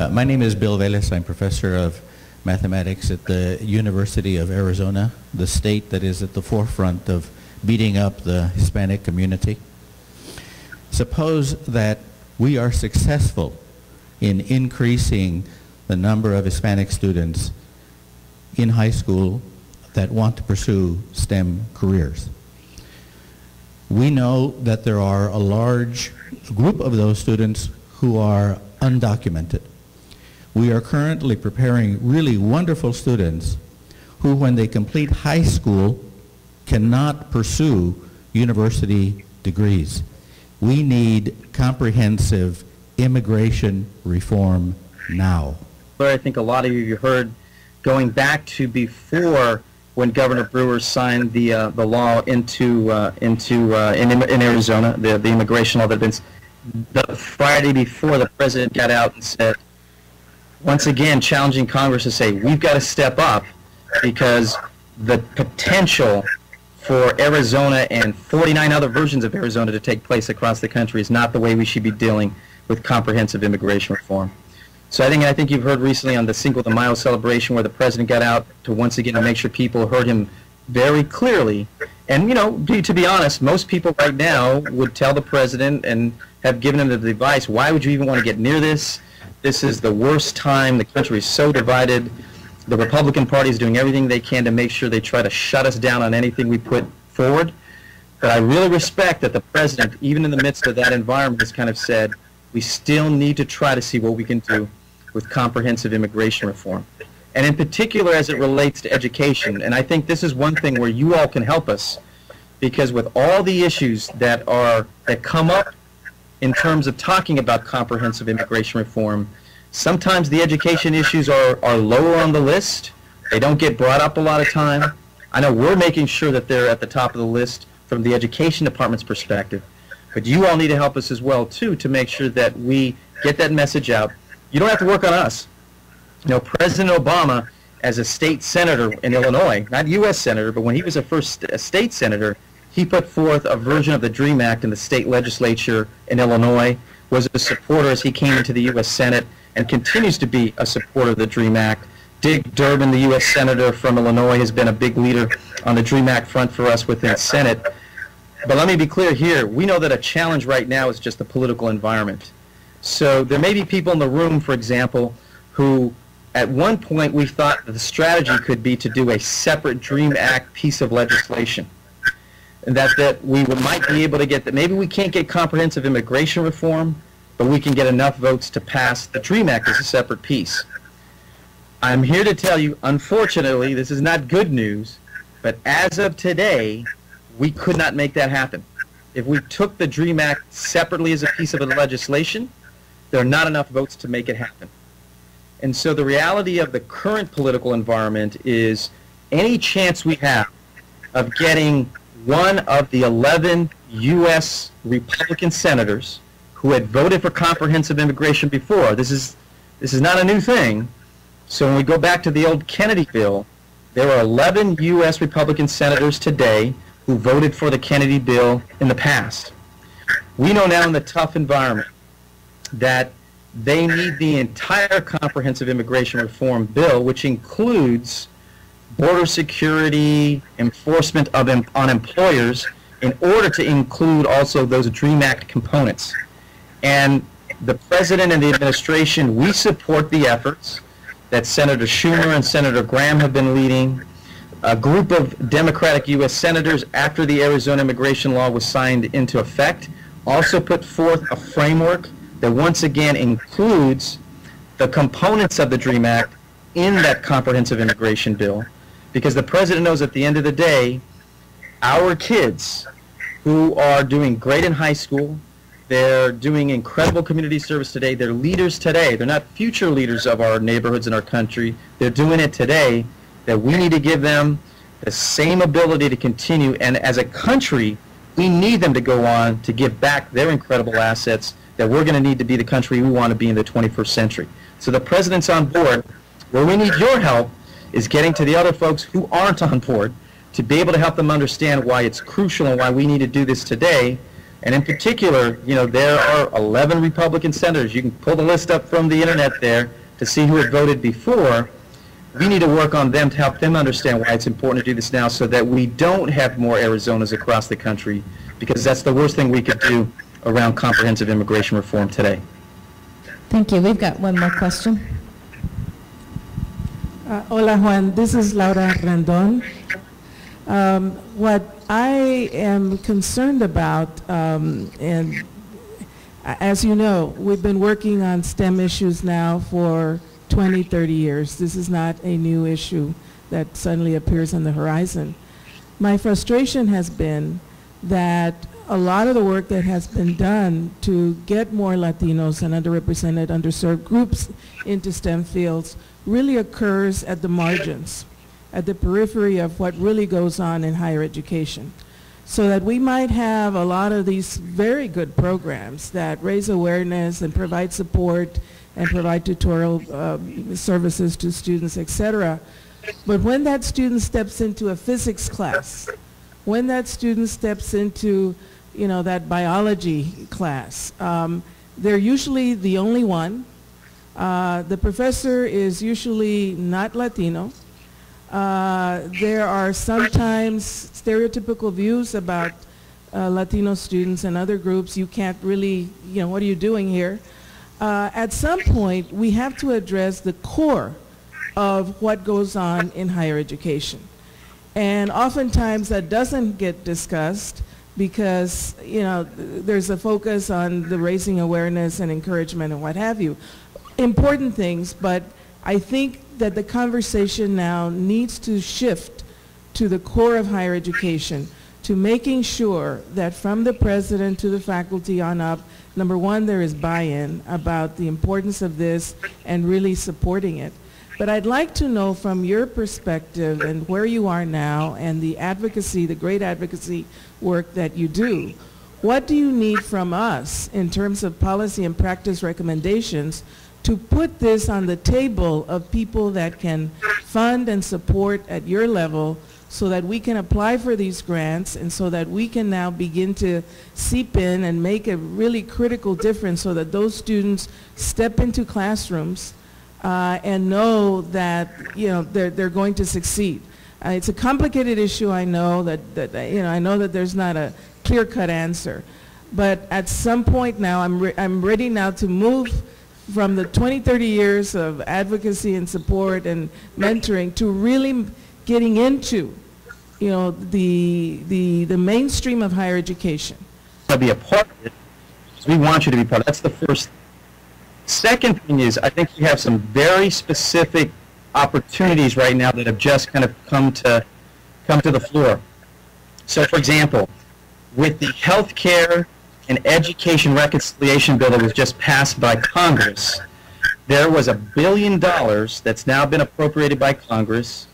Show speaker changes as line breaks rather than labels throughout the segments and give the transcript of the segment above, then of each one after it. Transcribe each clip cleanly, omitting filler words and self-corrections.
My name is Bill Velez. I'm professor of mathematics at the University of Arizona, the state that is at the forefront of beating up the Hispanic community. Suppose that we are successful in increasing the number of Hispanic students in high school that want to pursue STEM careers. We know that there are a large group of those students who are undocumented. We are currently preparing really wonderful students who, when they complete high school, cannot pursue university degrees. We need comprehensive immigration reform now.
I think a lot of you heard, going back to before when Governor Brewer signed the law in Arizona, the immigration law that had been, the Friday before, the president got out and said, once again challenging Congress to say, we've got to step up because the potential for Arizona and 49 other versions of Arizona to take place across the country is not the way we should be dealing with comprehensive immigration reform. So I think you've heard recently on the Cinco de Mayo celebration where the president got out to once again to make sure people heard him very clearly. And, you know, to be honest, most people right now would tell the president and have given him the advice, why would you even want to get near this? This is the worst time. The country is so divided. The Republican Party is doing everything they can to make sure they try to shut us down on anything we put forward. But I really respect that the president, even in the midst of that environment, has kind of said, we still need to try to see what we can do with comprehensive immigration reform. And in particular as it relates to education. And I think this is one thing where you all can help us, because with all the issues that come up in terms of talking about comprehensive immigration reform, sometimes the education issues are lower on the list. They don't get brought up a lot of time. I know we're making sure that they're at the top of the list from the education department's perspective. But you all need to help us as well, too, to make sure that we get that message out. You don't have to work on us. You know, President Obama, as a state senator in Illinois, not U.S. senator, but when he was a state senator, he put forth a version of the DREAM Act in the state legislature in Illinois, was a supporter as he came into the U.S. Senate, and continues to be a supporter of the DREAM Act. Dick Durbin, the U.S. Senator from Illinois, has been a big leader on the DREAM Act front for us within the Senate. But let me be clear here. We know that a challenge right now is just the political environment. So there may be people in the room, for example, who at one point we thought that the strategy could be to do a separate DREAM Act piece of legislation. And that we might be able to get that. Maybe we can't get comprehensive immigration reform, but we can get enough votes to pass the DREAM Act as a separate piece. I'm here to tell you, unfortunately, this is not good news, but as of today, we could not make that happen. If we took the DREAM Act separately as a piece of the legislation, there are not enough votes to make it happen. And so the reality of the current political environment is any chance we have of getting one of the 11 U.S. Republican senators who had voted for comprehensive immigration before, this is not a new thing. So when we go back to the old Kennedy bill, there are 11 U.S. Republican senators today who voted for the Kennedy bill in the past. We know now in the tough environment that they need the entire comprehensive immigration reform bill, which includes border security, enforcement on employers, in order to include also those DREAM Act components. And the President and the administration, we support the efforts that Senator Schumer and Senator Graham have been leading. A group of Democratic U.S. senators, after the Arizona immigration law was signed into effect, also put forth a framework that once again includes the components of the DREAM Act in that comprehensive immigration bill. Because the President knows at the end of the day, our kids who are doing great in high school, they're doing incredible community service today, they're leaders today, they're not future leaders of our neighborhoods in our country, they're doing it today, that we need to give them the same ability to continue, and as a country, we need them to go on to give back their incredible assets that we're going to need to be the country we want to be in the 21st century. So the President's on board. Where we need your help is getting to the other folks who aren't on board to be able to help them understand why it's crucial and why we need to do this today, And in particular, you know, there are 11 Republican senators. You can pull the list up from the internet there to see who had voted before. We need to work on them to help them understand why it's important to do this now so that we don't have more Arizonas across the country, because that's the worst thing we could do around comprehensive immigration reform today.
Thank you. We've got one more question.
Hola, Juan. This is Laura Rendon. What I am concerned about, and as you know, we've been working on STEM issues now for 20, 30 years. This is not a new issue that suddenly appears on the horizon. My frustration has been that a lot of the work that has been done to get more Latinos and underrepresented, underserved groups into STEM fields really occurs at the margins, at the periphery of what really goes on in higher education. So that we might have a lot of these very good programs that raise awareness and provide support and provide tutorial services to students, etc. But when that student steps into a physics class, when that student steps into, you know, that biology class, they're usually the only one. The professor is usually not Latino. There are sometimes stereotypical views about Latino students and other groups. You can't really, you know, what are you doing here? At some point, we have to address the core of what goes on in higher education. And oftentimes that doesn't get discussed because, you know, there's a focus on the raising awareness and encouragement and what have you. Important things, but I think that the conversation now needs to shift to the core of higher education, to making sure that from the president to the faculty on up, number one, there is buy-in about the importance of this and really supporting it. But I'd like to know from your perspective and where you are now and the advocacy, the great advocacy work that you do, what do you need from us in terms of policy and practice recommendations to put this on the table of people that can fund and support at your level so that we can apply for these grants and so that we can now begin to seep in and make a really critical difference so that those students step into classrooms and know that, you know, they're going to succeed. It's a complicated issue, I know, I know that there's not a clear-cut answer. But at some point now, I'm ready now to move from the 20, 30 years of advocacy and support and mentoring to really getting into, you know, the mainstream of higher education.
To be a part of it, we want you to be part of it. That's the first thing. Second thing is, I think you have some very specific opportunities right now that have just kind of come to the floor. So, for example, with the healthcare and education reconciliation bill that was just passed by Congress, there was $1 billion that's now been appropriated by Congress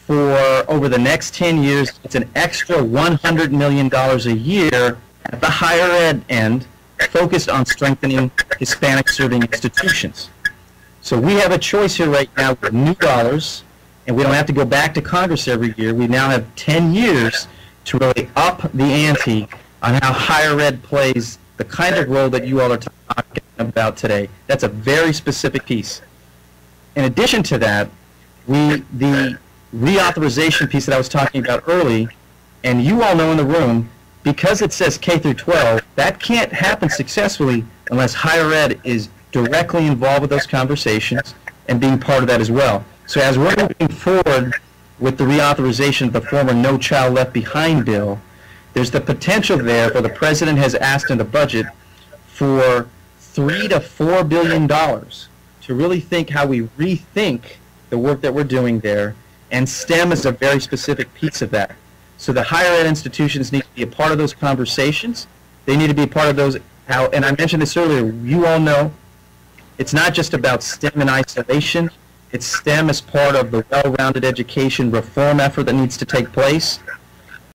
for over the next 10 years. It's an extra $100 million a year at the higher ed end, focused on strengthening Hispanic serving institutions. So we have a choice here right now with new dollars, and we don't have to go back to Congress every year. We now have 10 years to really up the ante on how higher ed plays the kind of role that you all are talking about today. That's a very specific piece. In addition to that, the reauthorization piece that I was talking about early, and you all know in the room, because it says K through 12, that can't happen successfully unless higher ed is directly involved with those conversations and being part of that as well. So as we're moving forward with the reauthorization of the former No Child Left Behind bill, there's the potential there where the president has asked in the budget for $3 to $4 billion to really think how we rethink the work that we're doing there, and STEM is a very specific piece of that. So the higher ed institutions need to be a part of those conversations. They need to be a part of those, and I mentioned this earlier, you all know, it's not just about STEM in isolation. It's STEM as part of the well-rounded education reform effort that needs to take place.